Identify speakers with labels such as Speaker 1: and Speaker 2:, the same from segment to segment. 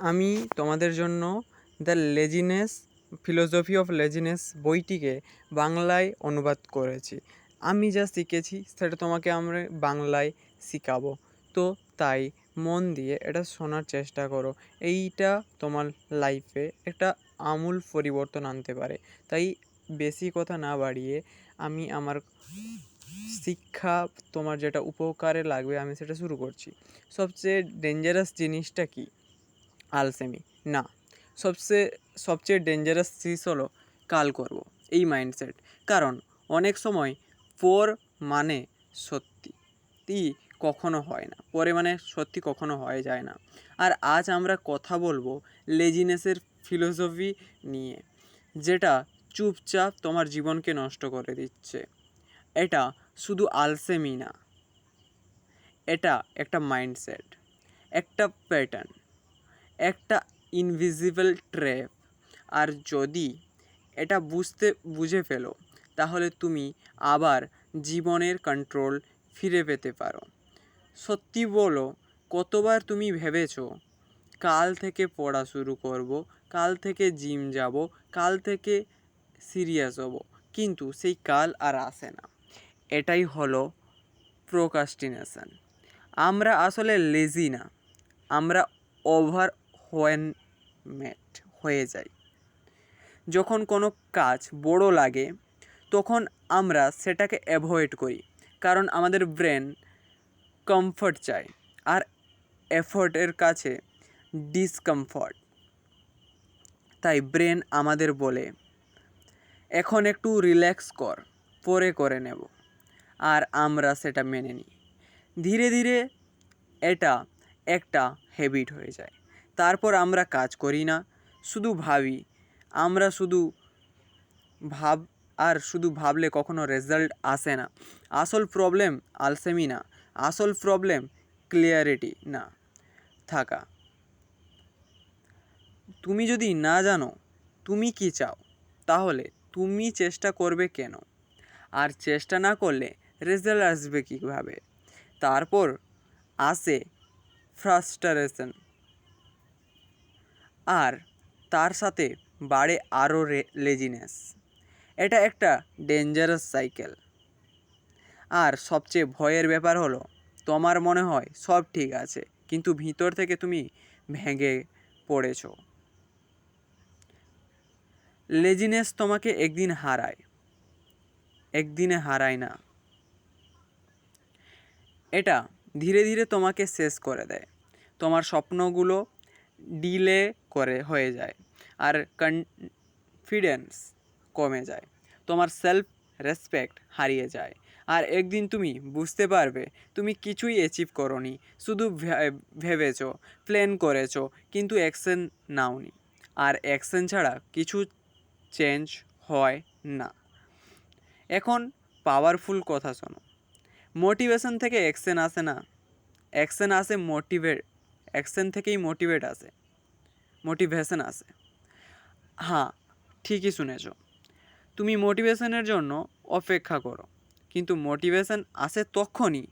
Speaker 1: আমি তোমাদের জন্য the laziness philosophy of laziness বইটিকে বাংলায় অনুবাদ করেছি। আমি যা শিখেছি সেটা তোমাকে আমরা বাংলায় শেখাবো। তো তাই মন দিয়ে এটা শোনার চেষ্টা করো। এইটা তোমার লাইফে একটা আমূল পরিবর্তন আনতে পারে। তাই বেশি কথা না বাড়িয়ে আমি আমার শিক্ষা তোমার যেটা উপকারে লাগবে আমি সেটা শুরু করছি। সবচেয়ে ডেঞ্জারাস জিনিসটা কি? আলসেমি না। সবচেয়ে ডেঞ্জারাস জিনিস হলো কাল করব, এই মাইন্ডসেট। কারণ অনেক সময় পর মানে সত্যি কখনো হয় না, পরে মানে সত্যি কখনো হয়ে যায় না। আর আজ আমরা কথা বলবো লেজিনেসের ফিলোসফি নিয়ে, যেটা চুপচাপ তোমার জীবনকে নষ্ট করে দিচ্ছে। এটা শুধু আলসেমি না, এটা একটা মাইন্ডসেট, একটা প্যাটার্ন, একটা ইনভিজিবল ট্র্যাপ। আর যদি এটা বুঝে ফেলো, তাহলে তুমি আবার জীবনের কন্ট্রোল ফিরে পেতে পারো। সত্যি বলো, কতবার তুমি ভেবেছো কাল থেকে পড়া শুরু করব, কাল থেকে জিম যাব, কাল থেকে সিরিয়াস হব, কিন্তু সেই কাল আর আসে না। এটাই হলো প্রোক্রাস্টিনেশন। আমরা আসলে লেজি না, আমরা ওভার হয়ে যাই। যখন কোনো কাজ বড় লাগে তখন আমরা সেটাকে অ্যাভয়েড করি, কারণ আমাদের ব্রেন কমফর্ট চায়, আর এফোর্টের কাছে ডিসকমফর্ট। তাই ব্রেন আমাদের বলে এখন একটু রিল্যাক্স কর, পরে করে নেব। আর আমরা সেটা মেনে নিই। ধীরে ধীরে এটা একটা হ্যাবিট হয়ে যায়। তারপর আমরা কাজ করি না, শুধু ভাবি। আমরা শুধু ভাবলে কখনো রেজাল্ট আসে না। আসল প্রবলেম আলসেমি না, আসল প্রবলেম ক্লিয়ারিটি না থাকা। তুমি যদি না জানো তুমি কি চাও, তাহলে তুমি চেষ্টা করবে কেন? আর চেষ্টা না করলে রেজাল্ট আসবে কীভাবে? তারপর আসে ফ্রাস্ট্রেশন, আর তার সাথে বাড়ে আরও লেজিনেস। এটা একটা ডেঞ্জারাস সাইকেল। আর সবচেয়ে ভয়ের ব্যাপার হলো, তোমার মনে হয় সব ঠিক আছে, কিন্তু ভিতর থেকে তুমি ভেঙে পড়েছো। লেজিনেস তোমাকে একদিনে হারায় না। এটা ধীরে ধীরে তোমাকে শেষ করে দেয়। তোমার স্বপ্নগুলো ডিলে হয়ে যায়, আর কনফিডেন্স কমে যায়, তোমার সেলফ রেসপেক্ট হারিয়ে যায়। আর একদিন তুমি বুঝতে পারবে তুমি কিছুই অ্যাচিভ করোনি, শুধু ভেবেছো, প্ল্যান করেছো, কিন্তু অ্যাকশন নাওনি। আর অ্যাকশন ছাড়া কিছু চেঞ্জ হয় না। এখন পাওয়ারফুল কথা শোনো, মোটিভেশন থেকে অ্যাকশন আসে না, অ্যাকশন থেকেই মোটিভেশন আসে। হ্যাঁ, ঠিকই শুনেছ। তুমি মোটিভেশনের জন্য অপেক্ষা করো, কিন্তু মোটিভেশন আসে তখনই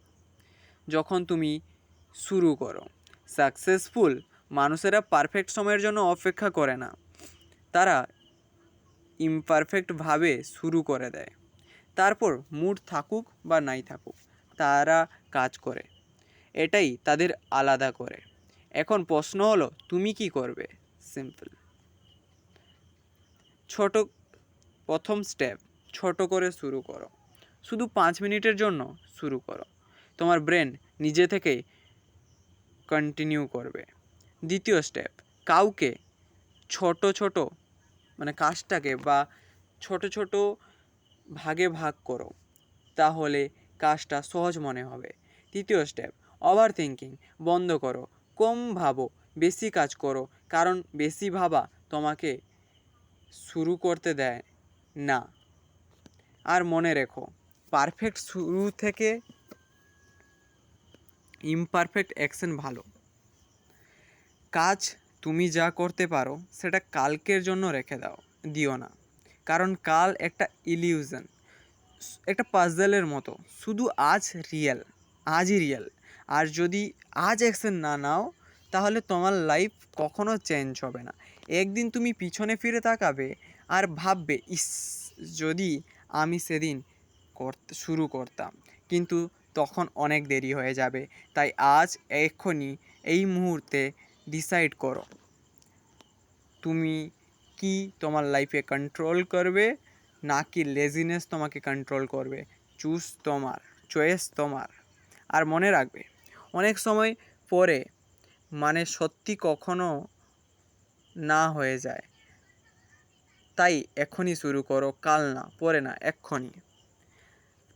Speaker 1: যখন তুমি শুরু করো। সাকসেসফুল মানুষেরা পারফেক্ট সময়ের জন্য অপেক্ষা করে না, তারা ইমপারফেক্টভাবে শুরু করে দেয়। তারপর মুড থাকুক বা নাই থাকুক, তারা কাজ করে। এটাই তাদের আলাদা করে। এখন প্রশ্ন হলো, তুমি কি করবে? সিম্পল। প্রথম স্টেপ, ছোট করে শুরু করো। শুধু 5 মিনিটের জন্য শুরু করো। তোমার ব্রেন নিজে থেকেই কন্টিনিউ করবে। দ্বিতীয় স্টেপ, কাউকে ছোট কাজটাকে ছোট ছোট ভাগে ভাগ করো, তাহলে কাজটা সহজ মনে হবে। তৃতীয় স্টেপ, ওভার থিঙ্কিং বন্ধ করো। কম ভাবো, বেশি কাজ করো, কারণ বেশি ভাবা তোমাকে শুরু করতে দেয় না। আর মনে রেখো, পারফেক্ট শুরু থেকে ইমপারফেক্ট অ্যাকশন ভালো। কাজ তুমি যা করতে পারো সেটা কালকের জন্য রেখে দিও না, কারণ কাল একটা ইলিউশন, একটা পাজলের মতো। শুধু আজই রিয়েল। আর যদি আজ অ্যাকশন না নাও, তাহলে তোমার লাইফ কখনো চেঞ্জ হবে না। একদিন তুমি পিছনে ফিরে তাকাবে আর ভাববে, ইস, যদি আমি সেদিন করতে শুরু করতাম, কিন্তু তখন অনেক দেরি হয়ে যাবে। তাই আজ এক্ষুনি এই মুহূর্তে ডিসাইড করো তুমি কি তোমার লাইফে কন্ট্রোল করবে, নাকি লেজিনেস তোমাকে কন্ট্রোল করবে। চুজ তোমার, চয়েস তোমার। আর মনে রাখবে, অনেক সময় পরে মানে সত্যি কখনো না হয়ে যায়। তাই এখনই শুরু করো, কাল না, পরে না, এক্ষুনি।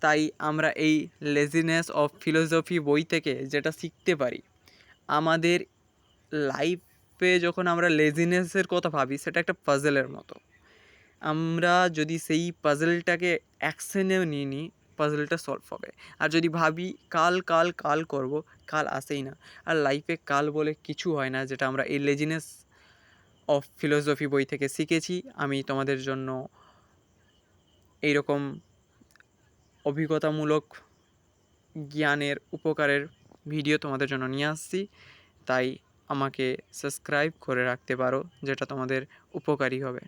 Speaker 1: তাই আমরা এই লেজিনেস অফ ফিলোসফি বই থেকে যেটা শিখতে পারি, আমাদের লাইফে যখন আমরা লেজিনেসের কথা ভাবি, সেটা একটা পাজেলের মতো। আমরা যদি সেই পাজেলটাকে অ্যাকশনেও নিয়ে নিই, পাজেলটা সলভ হবে। আর যদি ভাবি কাল কাল কাল করব, কাল আসেই না। আর লাইফে কাল বলে কিছু হয় না, যেটা আমরা এই লেজিনেস অফ ফিলোসফি বই থেকে শিখেছি। আমি তোমাদের জন্য এইরকম অভিজ্ঞতামূলক জ্ঞানের উপকারের ভিডিও তোমাদের জন্য নিয়ে আসছি। তাই আমাকে সাবস্ক্রাইব করে রাখতে পারো, যেটা তোমাদের উপকারী হবে।